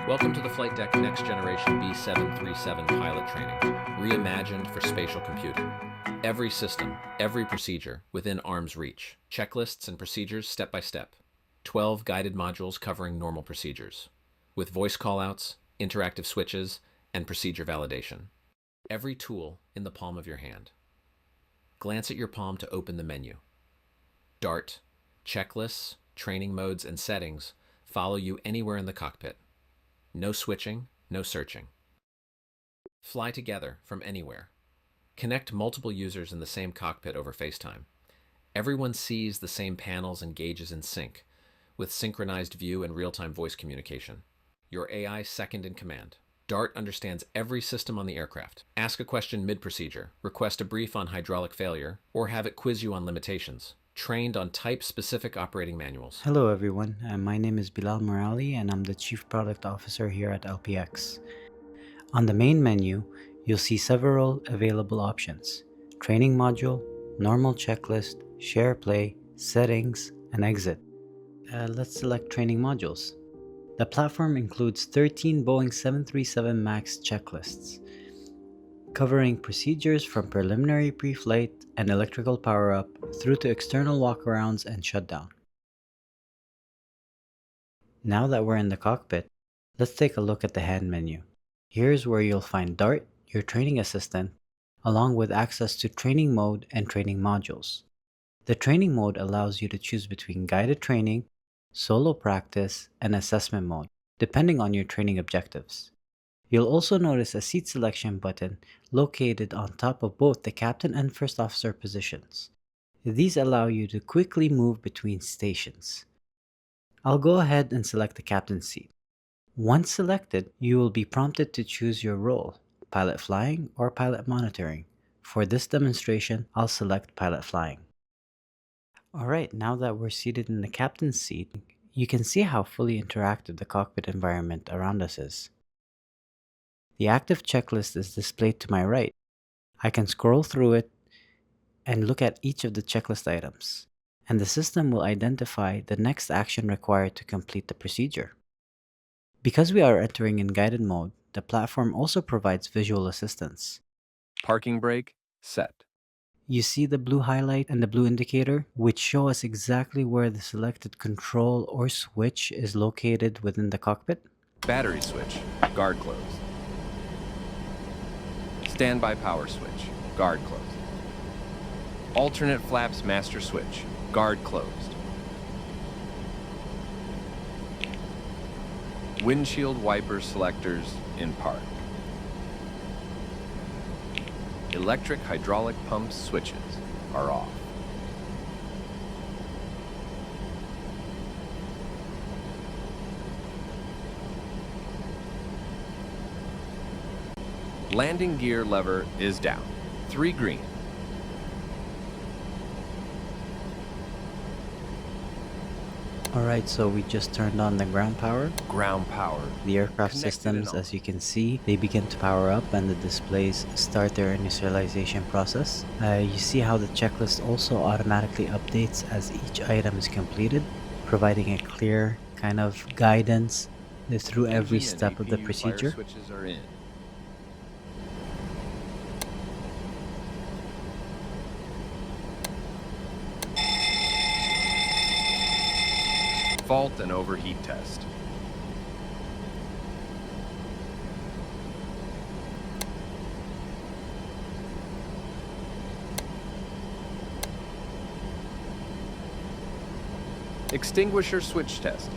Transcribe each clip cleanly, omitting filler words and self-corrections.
Welcome to the Flight Deck Next Generation B737 pilot training, reimagined for spatial computing. Every system, every procedure within arm's reach. Checklists and procedures step by step. 12 guided modules covering normal procedures, with voice callouts, interactive switches, and procedure validation. Every tool in the palm of your hand. Glance at your palm to open the menu. DART, checklists, training modes, and settings follow you anywhere in the cockpit. No switching, no searching. Fly together from anywhere. Connect multiple users in the same cockpit over FaceTime. Everyone sees the same panels and gauges in sync, with synchronized view and real-time voice communication. Your AI second in command. DART understands every system on the aircraft. Ask a question mid-procedure, request a brief on hydraulic failure, or have it quiz you on limitations. Trained on type-specific operating manuals. Hello everyone, my name is Bilal Morali and I'm the Chief Product Officer here at LPX. On the main menu, you'll see several available options: Training Module, Normal Checklist, Share Play, Settings, and Exit. Let's select Training Modules. The platform includes 13 Boeing 737 MAX checklists, covering procedures from preliminary pre-flight and electrical power-up through to external walkarounds and shutdown. Now that we're in the cockpit, let's take a look at the hand menu. Here's where you'll find DART, your training assistant, along with access to training mode and training modules. The training mode allows you to choose between guided training, solo practice, and assessment mode, depending on your training objectives. You'll also notice a seat selection button located on top of both the captain and first officer positions. These allow you to quickly move between stations. I'll go ahead and select the captain's seat. Once selected, you will be prompted to choose your role, pilot flying or pilot monitoring. For this demonstration, I'll select pilot flying. Alright, now that we're seated in the captain's seat, you can see how fully interactive the cockpit environment around us is. The active checklist is displayed to my right. I can scroll through it and look at each of the checklist items, and the system will identify the next action required to complete the procedure. Because we are entering in guided mode, the platform also provides visual assistance. Parking brake set. You see the blue highlight and the blue indicator, which show us exactly where the selected control or switch is located within the cockpit. Battery switch, guard closed. Standby power switch, guard closed. Alternate flaps master switch, guard closed. Windshield wiper selectors in park. Electric hydraulic pump switches are off. Landing gear lever is down. 3 green. Alright, so we just turned on the ground power. Ground power. The aircraft Connected systems, and on. as you can see, they begin to power up and the displays start their initialization process. You see how the checklist also automatically updates as each item is completed, providing a clear kind of guidance through every Engine and step of the APU procedure. fire switches are in. Fault and overheat test. Extinguisher switch test.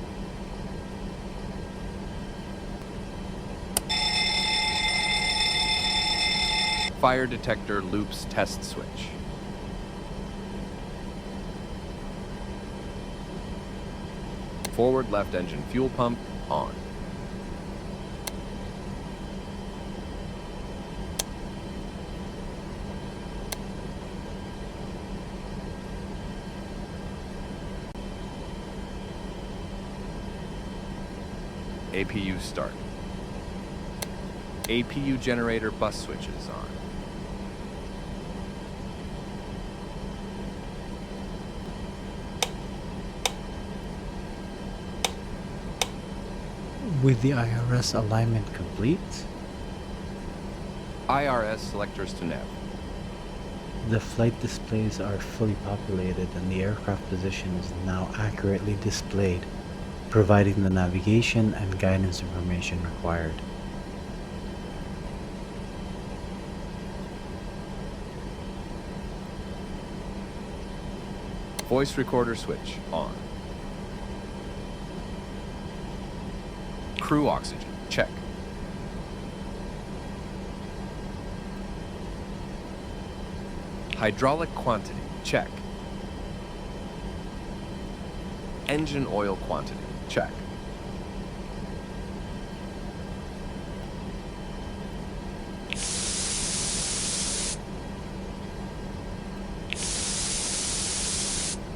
Fire detector loops test switch. Forward left engine fuel pump on. APU start. APU generator bus switches on. With the IRS alignment complete, IRS selectors to nav. the flight displays are fully populated and the aircraft position is now accurately displayed, providing the navigation and guidance information required. Voice recorder switch on. Crew oxygen, check. Hydraulic quantity, check. Engine oil quantity, check.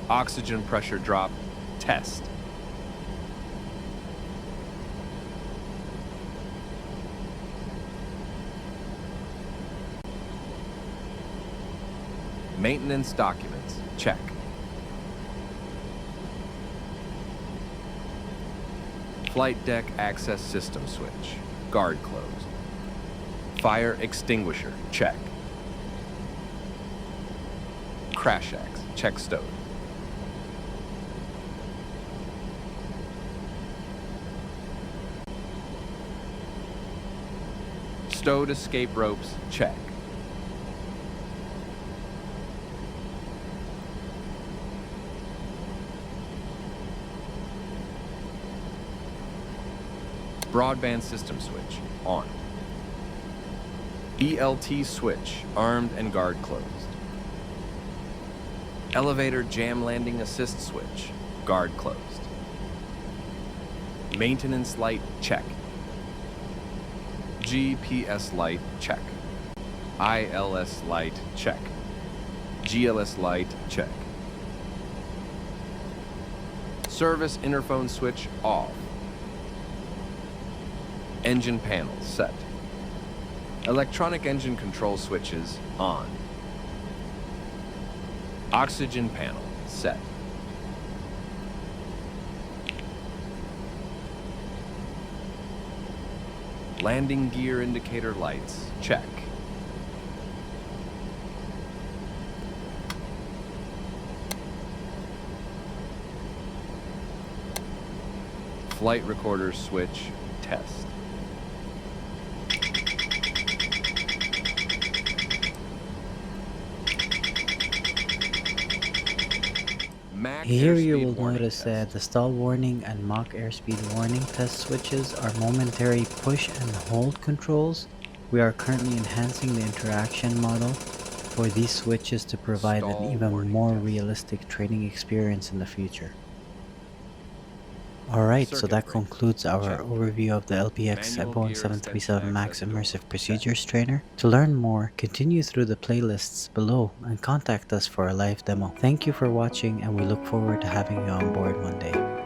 Oxygen pressure drop, test. Maintenance documents, check. Flight deck access system switch, guard closed. Fire extinguisher, check. Crash axe, check stowed. Stowed escape ropes, check. Broadband system switch, on. ELT switch, armed and guard closed. Elevator jam landing assist switch, guard closed. Maintenance light, check. GPS light, check. ILS light, check. GLS light, check. Service interphone switch, off. Engine panel, set. Electronic engine control switches, on. Oxygen panel, set. Landing gear indicator lights, check. Flight recorder switch, test. Here you will notice that the stall warning and Mach airspeed warning test switches are momentary push and hold controls. We are currently enhancing the interaction model for these switches to provide an even more realistic training experience in the future. Alright, so that concludes our overview of the LPX Boeing 737 MAX Immersive Procedures Trainer. To learn more, continue through the playlists below and contact us for a live demo. Thank you for watching and we look forward to having you on board one day.